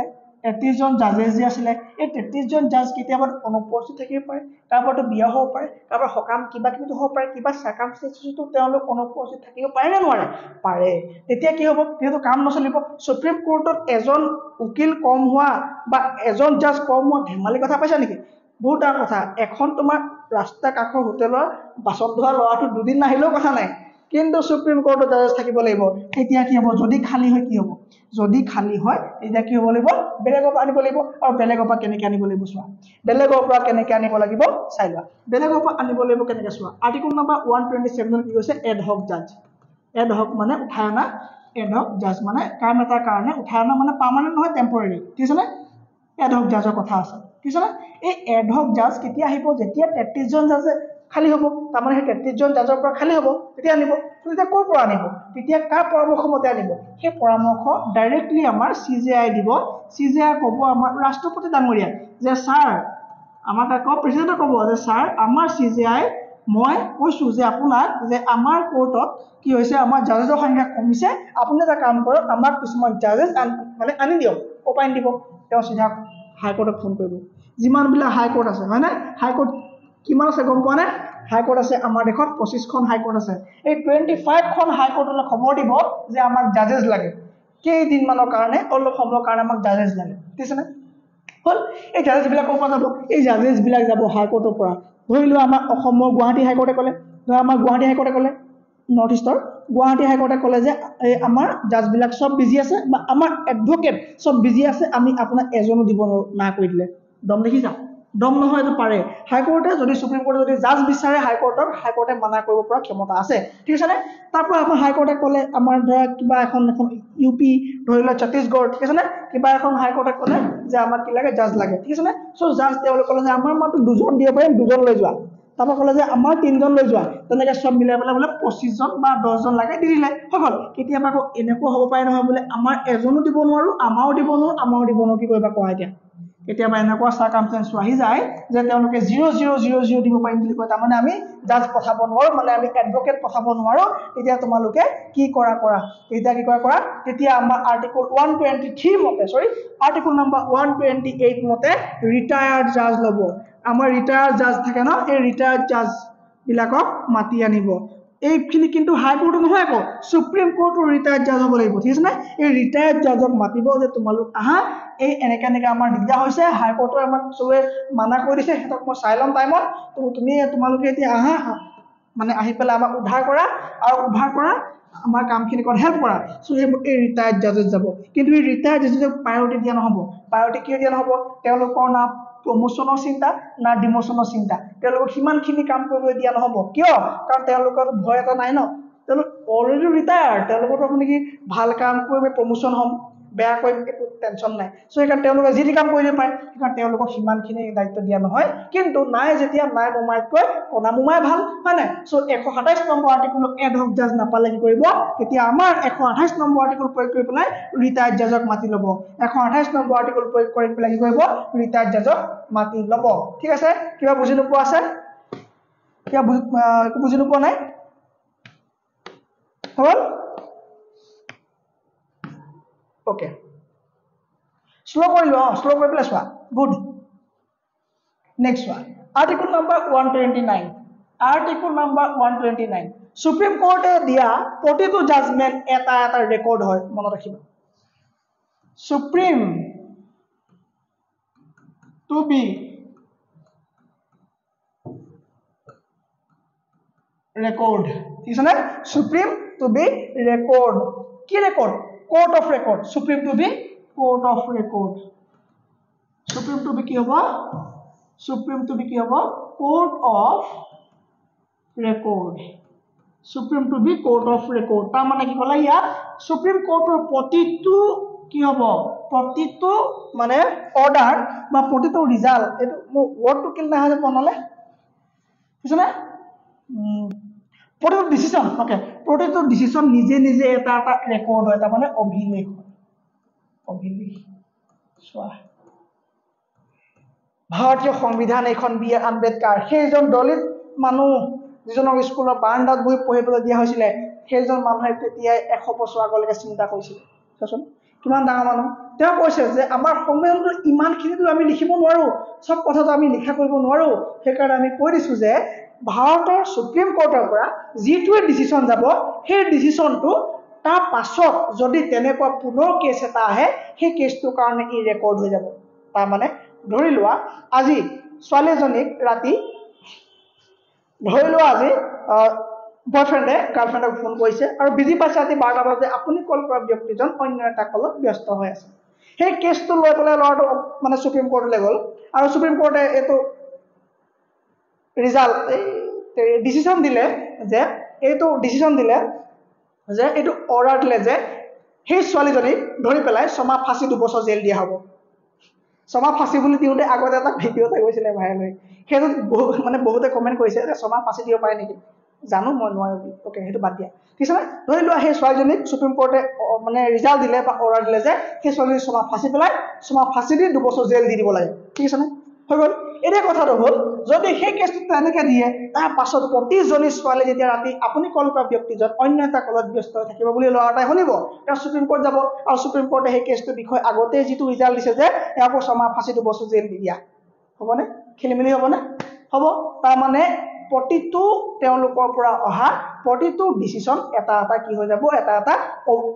33 জন জাজেছ যে আছিলে এই 33 জন জাজ কেতিয়াবা অনুপস্থিত থাকিব পাৰে কাৰোবাৰতো বিয়া হ'ব পাৰে কাৰোবাৰ সকাম কিবা কিবিটো হ'ব পাৰে কিবা সাৰ্কামস্টেন্সেছতো তেওঁলোক অনুপস্থিত থাকিব পাৰে নে নোৱাৰে পাৰে তেতিয়া কি হ'ব যেহেতু কাম নচলিব সুপ্ৰিম কোৰ্টত এজন উকিল কম হোৱা বা এজন জাজ কম হোৱা ধেমালি কথা পাইছা নেকি বহুত ডাঙৰ কথা এখন তোমাৰ ৰাস্তা কাষৰ হোটেলৰ বাচন ধোৱা ল'ৰাটো দুদিন নাহিলেও কথা নাই কিন্তু সুপ্ৰিম কোৰ্টত জাজেছ থাকিব লাগিব তেতিয়া কি হ'ব যদি খালী হয় কি হ'ব যদি খালী হয় তেতিয়া কি হ'ব লাগিব বেলেগৰ পৰা আনিব লাগিব আৰু বেলেগৰ পৰা কেনেকৈ আনিব লাগিব চোৱা বেলেগৰ পৰা কেনেকৈ আনিব লাগিব চাই লোৱা বেলেগৰ পৰা আনিব লাগিব কেনেকৈ চোৱা আৰ্টিকল নম্বৰ 127 কি কৈছে এড হক জাজ এড হক মানে উঠাই অনা এড হক জাজ মানে কাম এটাৰ কাৰণে উঠাই অনা মানে পাৰ্মানেণ্ট নহয় টেম্পৰেৰী ঠিক আছেনে এড হক জাজৰ কথা আছে ঠিক আছে এই এড হক জাজ কেতিয়া আহিব যেতিয়া 33 জন জাজে খালী হ'ব তাৰমানে সেই 33 জন জাজৰ পৰা খালী হ'ব তেতিয়া আনিব তেতিয়া ক'ৰ পৰা আনিব তেতিয়া কাৰ পৰামৰ্শ মতে আনিব সেই পৰামৰ্শ ডাইৰেক্টলি আমাৰ CJI দিব CJI ক'ব আমাৰ ৰাষ্ট্ৰপতি ডাঙৰীয়া যে ছাৰ আমাৰ তাক প্ৰেচিডেণ্টে ক'ব যে ছাৰ আমাৰ CJI মই কৈছো যে আপোনাক যে আমাৰ কোৰ্টত কি হৈছে আমাৰ জাজেছৰ সংখ্যা কমিছে আপুনি এটা কাম কৰক আমাক কিছুমান জাজেছ মানে আনি দিয়ক ক'পাই দিব তেওঁ সিধা হাইকোৰ্টত ফোন কৰিব যিমানবিলাক হাইকোৰ্ট আছে হয় না হাইকোৰ্ট কিমান আছে গম পোৱা নে হাইকোৰ্ট আছে আমাৰ দেশত 25খন হাইকোৰ্ট আছে এই 25খন হাইকোৰ্টলৈ খবৰ দিব যে আমাক জাজেছ লাগে কেইদিনমানৰ কাৰণে অলপ সময়ৰ কাৰণে আমাক জাজেছ লাগে ঠিক আছে নে হ'ল এই জাজেছবিলাক ক'ৰ পৰা যাব এই জাজেছবিলাক যাব হাইকোৰ্টৰ পৰা ধৰি লোৱা আমাৰ অসমৰ গুৱাহাটী হাইকোৰ্টে ক'লে ধৰা আমাৰ গুৱাহাটী হাইকোৰ্টে ক'লে নৰ্থ ইষ্টৰ গুৱাহাটী হাইকোৰ্টে ক'লে যে এই আমাৰ জাজবিলাক চব বিজি আছে বা আমাৰ এডভোকেট চব বিজি আছে আমি আপোনাক এজনো দিব না কৰি দিলে দম দেখিছা দম নহয় এইটো পাৰে হাইকোৰ্টে যদি সুপ্ৰিম কোৰ্টে যদি জাজ বিচাৰে হাইকোৰ্টে মানা কৰিব পৰা ক্ষমতা আছে ঠিক আছে নে তাৰ পৰা আমাৰ হাইকোৰ্টে ক'লে আমাৰ ধৰা কিবা এখন UP ধৰি লোৱা ছত্তীশগড় ঠিক আছে নে কিবা এখন হাইকোৰ্টে ক'লে যে আমাক কি লাগে জাজ লাগে ঠিক আছে নে সো জাজ তেওঁলোকে ক'লে যে আমাৰ মাত্ৰ দুজন দিব পাৰিম দুজন লৈ যোৱা তাৰপৰা ক'লে যে আমাৰ তিনজন লৈ যোৱা তেনেকৈ সব মিলাই পেলাই বোলে 25 জন বা 10 জন লাগে দি দিলে হৈ গ'ল কেতিয়াবা আকৌ এনেকুৱা হ'ব পাৰে নহয় বোলে আমাৰ এজনো দিব নোৱাৰো আমাৰো দিব নোৱাৰো কি কৰিবা কোৱা এতিয়া কেতিয়াবা এনেকুৱা সাৰ্কামস্টেন্স আহি যায় যে তেওঁলোকে 0000 দিব পাৰিম বুলি কয় তাৰমানে আমি জাজ পঠাব নোৱাৰো মানে আমি এডভোকেট পঠাব নোৱাৰো তেতিয়া তোমালোকে কি কৰা তেতিয়া কি কৰা তেতিয়া আমাৰ আৰ্টিকল 123 মতে আৰ্টিকল নম্বৰ 128 মতে ৰিটায়াৰ্ড জাজ ল'ব আমাৰ ৰিটায়াৰ্ড জাজ থাকে ন এই ৰিটায়াৰ্ড জাজ বিলাকক মাতি আনিব এইখিনি কিন্তু হাইকোৰ্ট নহয় আকৌ সুপ্ৰিম কোৰ্টৰ ৰিটায়াৰ্ড জাজ হ'ব লাগিব ঠিক আছে না এই ৰিটায়াৰ্ড জাজক মাতিব যে তোমালোক আহা এই এনেকে আমাৰ দিগদাৰ হৈছে হাইকোৰ্টৰ আমাক চবে মানা কৰি দিছে হেতক মই চাই ল'ম টাইমত তোমালোকে এতিয়া আহা মানে আহি পেলাই আমাক উদ্ধাৰ কৰা আৰু উদ্ধাৰ কৰা আমাৰ কামখিনি কৰা হেল্প কৰা সো এই ৰিটায়াৰ্ড জাজেছ যাব কিন্তু এই ৰিটায়াৰ্ড জাজেছক প্ৰায়োৰিটি দিয়া নহ'ব প্ৰায়োৰিটি কিয় দিয়া নহ'ব তেওঁলোকৰ না প্ৰমোশনৰ চিন্তা না ডিমোশনৰ চিন্তা তেওঁলোকক সিমানখিনি কাম কৰিবলৈ দিয়া নহ'ব কিয় কাৰণ তেওঁলোকৰ ভয় এটা নাই ন তেওঁলোক অলৰেডি ৰিটায়াৰ্ড তেওঁলোকৰ মানে কি ভাল কাম কৰিব প্ৰমোশন হ'ম বেয়া কৰি একো টেনশ্যন নাই সো সেইকাৰণে তেওঁলোকে যি কাম কৰিব পাৰে সেইকাৰণে তেওঁলোকক সিমানখিনি দায়িত্ব দিয়া নহয় কিন্তু নাই যেতিয়া নাই মোমাইতকৈ কণা মোমাই ভাল হয় নাই সো 127 নম্বৰ আৰ্টিকল এড হক জাজ নাপালে কি কৰিব তেতিয়া আমাৰ 128 নম্বৰ আৰ্টিকল প্ৰয়োগ কৰি পেলাই ৰিটায়াৰ্ড জাজক মাতি ল'ব 128 নম্বৰ আৰ্টিকল প্ৰয়োগ কৰি পেলাই কি কৰিব ৰিটায়াৰ্ড জাজক মাতি ল'ব ঠিক আছে কিবা বুজি নোপোৱা আছে কিবা বুজি নোপোৱা নাই হ'ল Okay. Slow কৰি পেলাই চোৱা good next one article number 129 article number 129 supreme কোৰ্টে দিয়া প্ৰতিটো জাজমেন্ট এটা ৰেকৰ্ড হয় মনত ৰাখিবা সুপ্ৰিম টু বি ৰেকৰ্ড ঠিক আছে নে সুপ্ৰিম টু বি ৰেকৰ্ড কি record court of record supreme to be court of record supreme to be ki hobo court of record supreme to be court of record ta mane ki kola ya supreme court or প্ৰতিটো কি hobo প্ৰতিটো মানে order বা প্ৰতিটো result etu word to kill na ha bonale বুঝছনা প্ৰতিটো ডিসিশন ওকে প্ৰতিটো ডিসিশন নিজে এটা ৰেকৰ্ড হয় তাৰ মানে অভিলেখ সোৱা ভাৰতীয় সংবিধান এখন বি আৰ আম্বেদকাৰ সেইজন দলিত মানুহ যিজনক স্কুলৰ বাৰান্দাত বহি পঢ়িবলৈ দিয়া হৈছিল সেইজন মানুহে তেতিয়া 100 বছৰ আগলৈকে চিন্তা কৰিছিল চোৱাচোন কিমান ডাঙৰ মানুহ তেওঁ কৈছে যে আমাৰ সংবিধানটো ইমানখিনিতো আমি লিখিব নোৱাৰো সব কথাটো আমি লিখা কৰিব নোৱাৰো সেইকাৰণে আমি কৈ দিছো যে ভাৰতৰ সুপ্ৰিম কোৰ্টৰ পৰা যিটোৱে ডিসিশন যাব সেই ডিসিশনটো তাৰ পাছত যদি তেনেকুৱা পুনৰ কেছ এটা আহে সেই কেছটোৰ কাৰণে ই ৰেকৰ্ড হৈ যাব তাৰ মানে ধৰি লোৱা আজি ছোৱালীজনীক ৰাতি ধৰি লোৱা আজি বয়ফ্ৰেণ্ডে গাৰ্লফ্ৰেণ্ডক ফোন কৰিছে আৰু বিজি পাইছে ৰাতি 12টা বজাত আপুনি কল কৰা ব্যক্তিজন অন্য এটা কলত ব্যস্ত হৈ আছে সেই কেছটো লৈ পেলাই ল'ৰাটো মানে সুপ্ৰিম কোৰ্টলৈ গ'ল আৰু সুপ্ৰিম কোৰ্টে এইটো ৰিজাল্ট ডিসিশন দিলে যে এইটো অৰ্ডাৰ দিলে যে সেই ছোৱালীজনীক ধৰি পেলাই 6 মাহ ফাঁসি 2 বছৰ জেল দিয়া হ'ব 6 মাহ ফাঁসি বুলি দিওঁতে আগতে এটা ভিডিঅ' এটা গৈছিলে ভাইৰেল হৈ সেইটো মানে বহুতে কমেণ্ট কৰিছে যে 6 মাহ ফাঁসি দিব পাৰে নেকি জানো মই নোৱাৰো ওকে সেইটো বাদ দিয়া ঠিক আছে ধৰি লোৱা সেই ছোৱালীজনীক সুপ্ৰিম কোৰ্টে মানে ৰিজাল্ট দিলে বা অৰ্ডাৰ দিলে যে সেই ছোৱালীজনীক 6 মাহ ফাঁসি পেলাই 6 মাহ ফাঁসি দি 2 বছৰ জেল দি দিব লাগে ঠিক আছে হৈ গ'ল এতিয়া কথাটো হ'ল যদি সেই কেছটো তেনেকৈ দিয়ে তাৰ পাছত প্ৰতিজনী ছোৱালী যেতিয়া ৰাতি আপুনি কল কৰা ব্যক্তিজন অন্য এটা কলত ব্যস্ত হৈ থাকিব বুলি ল'ৰা এটাই শুনিব তেওঁ সুপ্ৰিম কোৰ্ট যাব আৰু সুপ্ৰিম কোৰ্টে সেই কেছটোৰ বিষয়ে আগতে যিটো ৰিজাল্ট দিছে যে ইয়াক 6 মাহ ফাঁসি 2 বছৰ জেল দি দিয়া হ'বনে খেলিমেলি হ'বনে হ'ব তাৰ মানে প্ৰতিটো তেওঁলোকৰ পৰা অহা প্ৰতিটো ডিসিশন এটা এটা কি হৈ যাব এটা এটা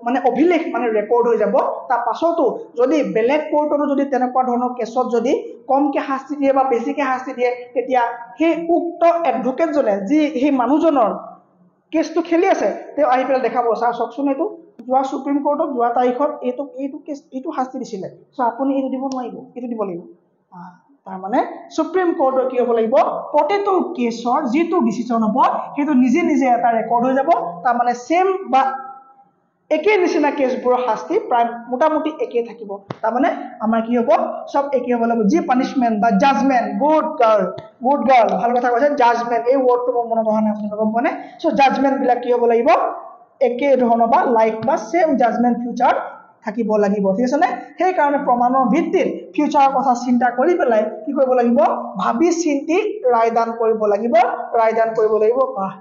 মানে অভিলেখ মানে ৰেকৰ্ড হৈ যাব তাৰ পাছতো যদি বেলেগ কোৰ্টতো যদি তেনেকুৱা ধৰণৰ কেছত যদি কমকে শাস্তি দিয়ে বা বেছিকে শাস্তি দিয়ে তেতিয়া সেই উক্ত এডভোকেটজনে যি সেই মানুহজনৰ কেছটো খেলি আছে তেওঁ আহি পেলাই দেখাব ছাৰ চকচোন এইটো যোৱা সুপ্ৰিম কোৰ্টত যোৱা তাৰিখত এইটো শাস্তি দিছিলে সো আপুনি এইটো দিব নোৱাৰিব এইটো দিব লাগিব তাৰ মানে সুপ্ৰিম কোৰ্টৰ কি হ'ব লাগিব প্ৰতিটো কেছৰ যিটো ডিসিশন হ'ব সেইটো নিজে নিজে এটা ৰেকৰ্ড হৈ যাব তাৰ মানে সেম বা একে নিচিনা কেছবোৰৰ শাস্তি প্ৰায় মোটামুটি একে থাকিব তাৰ মানে আমাৰ কি হ'ব সব একে হ'ব লাগিব যি পানিশমেন্ট বা জাজমেন্ট গুড গাৰ্ল ভাল কথা কৈছে জাজমেন্ট এই ওয়াৰ্ডটো মোৰ মনত অহা নাই আপুনি গম পোৱা নে সো জাজমেন্ট বিলাক কি হ'ব লাগিব একে ধৰণৰ বা লাইক বা সেম জাজমেন্ট ফিউচাৰ থাকিব লাগিব ঠিক আছে নে সেই কাৰণে প্ৰমাণৰ ভিত্তিত ফিউচাৰৰ কথা চিন্তা কৰি পেলাই কি কৰিব লাগিব ভাবি চিন্তি ৰায়দান কৰিব লাগিব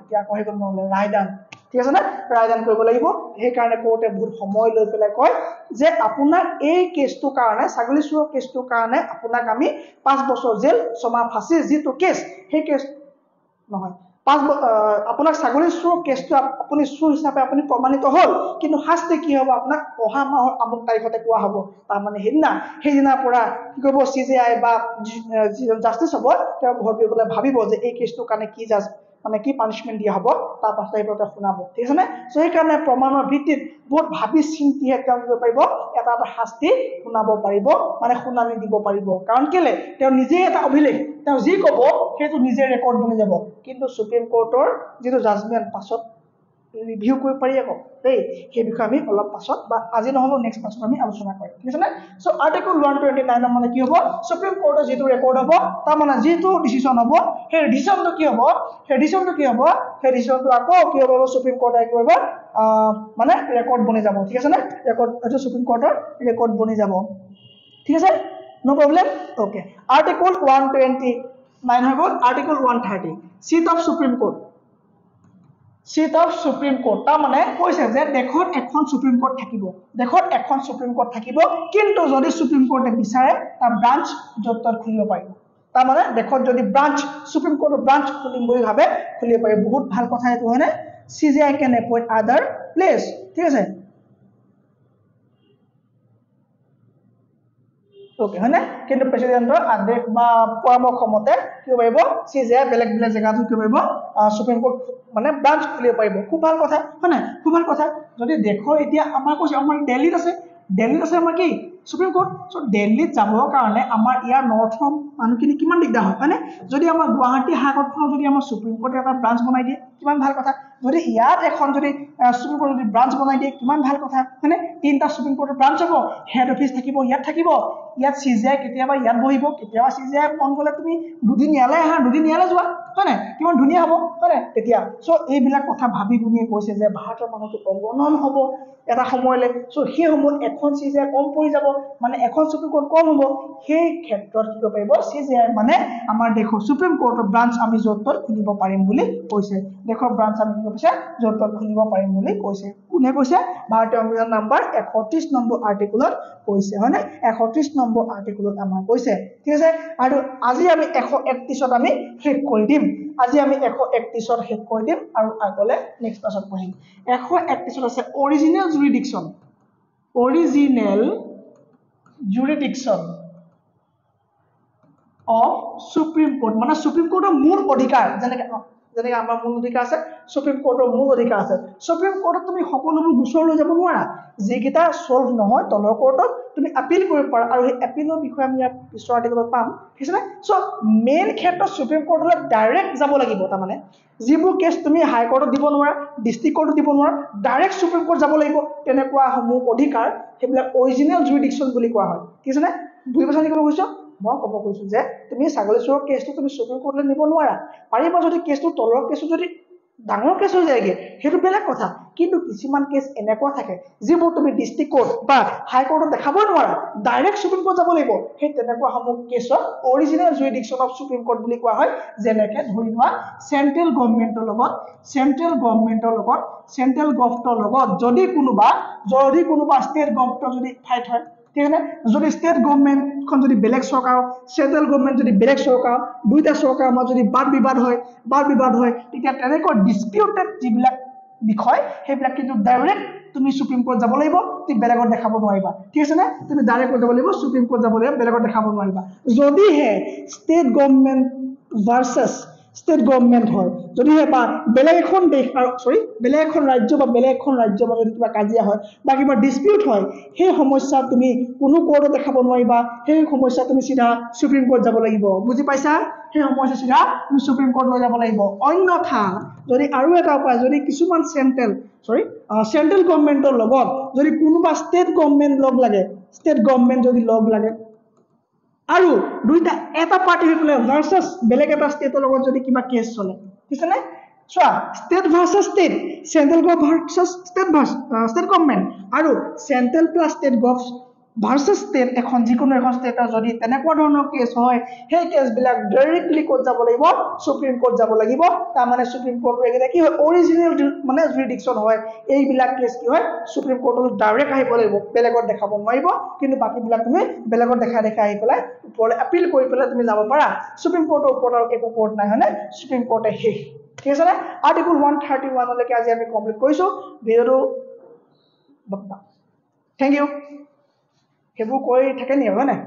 এতিয়া কয় গ'ল মই ৰায়দান ঠিক আছে না ৰায়দান কৰিব লাগিব সেই কাৰণে কোৰ্টে বহুত সময় লৈ পেলাই কয় যে আপোনাক এই কেছটোৰ কাৰণে ছাগলী চুৰৰ কেছটোৰ কাৰণে আপোনাক আমি 5 বছৰ জেল 6 মাহ ফাঁসি যিটো কেছ সেই কেছ নহয় আপোনাক ছাগলী চুৰৰ কেছটো আপুনি চুৰ হিচাপে আপুনি প্ৰমাণিত হ'ল কিন্তু শাস্তি কি হ'ব আপোনাক অহা মাহৰ আমুক তাৰিখতে কোৱা হ'ব তাৰ মানে সেইদিনাৰ পৰা কি কৰিব সিজিআই বা জাষ্টিস হ'ব তেওঁ ঘৰত গৈ পেলাই ভাবিব যে এই কেছটোৰ কাৰণে কি মানে কি পানিশমেন্ট দিয়া হ'ব তাৰ পাছত এইটো শুনাব ঠিক আছে নে সো এই কাৰণে প্ৰমাণৰ ভিত্তিত বহুত ভাবি চিন্তিহে তেওঁ কৰিব পাৰিব এটা শাস্তি শুনাব পাৰিব মানে শুনানি দিব পাৰিব কাৰণ কেলে তেওঁ নিজে এটা অভিলেখ তেওঁ যি ক'ব সেইটো নিজে ৰেকৰ্ড বনি যাব কিন্তু সুপ্ৰিম কোৰ্টৰ যিটো জাজমেন্ট পাছত ৰিভিউ কৰিব পাৰি আকৌ দেই সেই বিষয়ে আমি অলপ পাছত বা আজি নহ'লেও নেক্সট পাছত আমি আলোচনা কৰিম ঠিক আছে নে সো আৰ্টিকল 129 মানে কি হ'ব সুপ্ৰিম কোৰ্টৰ যিটো ৰেকৰ্ড হ'ব তাৰ মানে যিটো ডিসিশন হ'ব সেই ডিসিশনটো কি হ'ব সেই ডিসিশনটো আকৌ কি হ'ব সুপ্ৰিম কোৰ্টে কি কৰিব মানে ৰেকৰ্ড বনি যাব ঠিক আছে নে ৰেকৰ্ড এইটো সুপ্ৰিম কোৰ্টৰ ৰেকৰ্ড বনি যাব ঠিক আছে নো প্ৰবলেম ওকে আৰ্টিকল 129 হৈ গ'ল article 130 seat of supreme court তাৰ মানে কৈছে যে দেশত এখন সুপ্ৰিম কোৰ্ট থাকিব কিন্তু যদি সুপ্ৰিম কোৰ্টে বিচাৰে তাৰ ব্ৰাঞ্চ য'ত খুলিব পাৰিব তাৰ মানে দেশত যদি ব্ৰাঞ্চ সুপ্ৰিম কোৰ্টৰ ব্ৰাঞ্চ খুলিম বুলি ভাবে খুলিব পাৰিব বহুত ভাল কথা এইটো হয়নে সিজিআই ক্যান এপইন্ট আদাৰ প্লেস ঠিক আছে ওকে হয়নে কিন্তু প্ৰেসিডেন্টৰ আদেশ বা পৰামৰ্শ মতে কি কৰিব সিজিআই বেলেগ জায়গাত কি কৰিব সুপ্ৰিম কোৰ্ট মানে ব্ৰাঞ্চ খুলিব পাৰিব খুব ভাল কথা হয়নে খুব ভাল কথা যদি দেখো এতিয়া আমাৰ কৈছে আমাৰ দিল্লীত আছে আমাৰ কি সুপ্ৰিম কোৰ্ট সো দিল্লীত যাবৰ কাৰণে আমাৰ ইয়াৰ নৰ্থৰ মানুহখিনি কিমান দিগদাৰ হয়নে যদি আমাৰ গুৱাহাটী হাইকোৰ্টখনত যদি আমাৰ সুপ্ৰিম কোৰ্টে এটা ব্ৰাঞ্চ বনাই দিয়ে কিমান ভাল কথা যদি ইয়াত এখন যদি সুপ্ৰিম কোৰ্ট যদি ব্ৰাঞ্চ বনাই দিয়ে কিমান ভাল কথা হয়নে তিনটা সুপ্ৰিম কোৰ্টৰ ব্ৰাঞ্চ হ'ব হেড অফিচ থাকিব ইয়াত থাকিব ইয়াত CJI কেতিয়াবা ইয়াত বহিব কেতিয়াবা CJI মন গ'লে তুমি দুদিন ইয়ালৈ আহা দুদিন ইয়ালৈ যোৱা হয় নাই কিমান ধুনীয়া হ'ব হয় নাই তেতিয়া সো এইবিলাক কথা ভাবি গুণিয়ে কৈছে যে ভাৰতৰ মানুহটো অগণন হ'ব এটা সময়লৈ সো সেই সময়ত এখন CJI কম পৰি যাব মানে এখন সুপ্ৰিম কোৰ্ট কম হ'ব সেই ক্ষেত্ৰত কি কৰিব পাৰিব CJI মানে আমাৰ দেশৰ সুপ্ৰিম কোৰ্টৰ ব্ৰাঞ্চ আমি য'ত ত'ত খুলিব পাৰিম বুলি কৈছে দেশৰ ব্ৰাঞ্চ আমি কি কৈছে য'ত ত'ত খুলিব পাৰিম বুলি কৈছে কোনে কৈছে ভাৰতীয় সংবিধান নাম্বাৰ 31 নম্বৰ আৰ্টিকুলত কৈছে হয় নাই 31 নম্বৰ আৰ্টিকুলত আমাৰ কৈছে ঠিক আছে আৰু আজি আমি 131ত আমি শেষ কৰি দিম আজি আমি 131ত শেষ কৰি দিম আৰু আগলৈ নেক্সট ক্লাছত পঢ়িম 131ত আছে অৰিজিনেল জুৰিডিকশ্যন of Supreme Court মানে সুপ্ৰিম কোৰ্টৰ মূল অধিকাৰ যেনেকৈ আমাৰ মূল অধিকাৰ আছে সুপ্ৰিম কোৰ্টৰ মূল অধিকাৰ আছে সুপ্ৰিম কোৰ্টত তুমি সকলোবোৰ গোচৰ লৈ যাব নোৱাৰা যিকেইটা সলভ নহয় তলৰ কোৰ্টত তুমি আপিল কৰিব পাৰা আৰু সেই এপিলৰ বিষয়ে আমি ইয়াত পিছৰ আৰ্টিকলত পাম ঠিক আছে সো মেইন ক্ষেত্ৰত সুপ্ৰিম কোৰ্টলৈ ডাইৰেক্ট যাব লাগিব তাৰমানে যিবোৰ কেছ তুমি হাই কোৰ্টত দিব নোৱাৰা ডিষ্ট্ৰিক্ট কোৰ্টত দিব নোৱাৰা ডাইৰেক্ট সুপ্ৰিম কোৰ্ট যাব লাগিব তেনেকুৱা সমূহ অধিকাৰ সেইবিলাক অৰিজিনেল জুৰিডিকশ্যন বুলি কোৱা হয় ঠিক আছে বুজি পাইছা নেকি কৈছো মই ক'ব কৈছো যে তুমি ছাগলী চোৰৰ কেছটো তুমি সুপ্ৰিম কোৰ্টলৈ নিব নোৱাৰা পাৰিবা যদি কেছটো তলৰ কেছটো যদি ডাঙৰ কেছ হৈ যায়গে সেইটো বেলেগ কথা কিন্তু কিছুমান কেছ এনেকুৱা থাকে যিবোৰ তুমি ডিষ্ট্ৰিক্ট কোৰ্ট বা হাই কোৰ্টত দেখাব নোৱাৰা ডাইৰেক্ট সুপ্ৰিম কোৰ্ট যাব লাগিব সেই তেনেকুৱা সমূহ কেছক অৰিজিনেল জুৰিডিকশ্যন অফ সুপ্ৰিম কোৰ্ট বুলি কোৱা হয় যেনেকৈ ধৰি লোৱা চেন্ট্ৰেল গভৰ্ণমেণ্টৰ লগত যদি কোনোবা ষ্টেট গভৰ্ণমেণ্টৰ যদি ফাইট হয় ঠিক আছে যদি ষ্টেট গভৰ্ণমেণ্টখন যদি বেলেগ চৰকাৰ চেন্ট্ৰেল গভৰ্ণমেণ্ট যদি বেলেগ চৰকাৰ দুইটা চৰকাৰৰ মাজত যদি বাদ বিবাদ হয় তেতিয়া তেনেকৈ ডিসপিউটেড যিবিলাক বিষয় সেইবিলাক কিন্তু ডাইৰেক্ট তুমি সুপ্ৰিম কোৰ্ট যাব লাগিব তুমি বেলেগত দেখাব নোৱাৰিবা ঠিক আছে তুমি ডাইৰেক্ট যাব লাগিব সুপ্ৰিম কোৰ্ট যাব লাগিব বেলেগত দেখাব নোৱাৰিবা যদিহে state government versus state government হয় যদিহে বা বেলেগ এখন দেশ আৰু বেলেগ এখন ৰাজ্য বা বেলেগ এখন ৰাজ্যৰ মাজত কিবা কাজিয়া হয় বা কিবা ডিসপিউট হয় সেই সমস্যা তুমি কোনো কোৰ্টত দেখাব নোৱাৰিবা সেই সমস্যা তুমি সিধা সুপ্ৰিম কোৰ্ট যাব লাগিব বুজি পাইছা সেই সমস্যা সিধা তুমি সুপ্ৰিম কোৰ্ট লৈ যাব লাগিব অন্যথা যদি আৰু এটা উপায় যদি কিছুমান চেন্ট্ৰেল গভৰ্ণমেণ্টৰ লগত যদি কোনোবা ষ্টেট গভৰ্ণমেণ্ট যদি লগ লাগে আৰু দুইটা এটা পাৰ্টি হৈ পেলাই ভাৰ্চেছ বেলেগ এটা ষ্টেটৰ লগত যদি কিবা কেছ চলে ঠিক আছে চোৱা state versus state central versus state government আৰু central plus state versus state এখন যিকোনো এখন ষ্টেটৰ যদি তেনেকুৱা ধৰণৰ কেছ হয় সেই কেছবিলাক ডাইৰেক্টলি ক'ত যাব লাগিব সুপ্ৰিম কোৰ্ট যাব লাগিব তাৰমানে সুপ্ৰিম কোৰ্টৰ এইকেইটা কি হয় অৰিজিনেল মানে জুৰিডিকশ্যন হয় এইবিলাক কেছ কি হয় সুপ্ৰিম কোৰ্টলৈ ডাইৰেক্ট আহিব লাগিব বেলেগত দেখাব নোৱাৰিব কিন্তু বাকীবিলাক তুমি বেলেগত দেখাই আহি পেলাই ওপৰলৈ আপিল কৰি পেলাই তুমি যাব পাৰা সুপ্ৰিম কোৰ্টৰ ওপৰত আৰু একো কোৰ্ট নাই হয়নে সুপ্ৰিম কোৰ্টে শেষ ঠিক আছে আৰ্টিকল 131 লৈকে আজি আমি কমপ্লিট কৰিছো ভিডিঅ'টো থেংক ইউ সেইবোৰ কৰি থাকে নি হয় নাই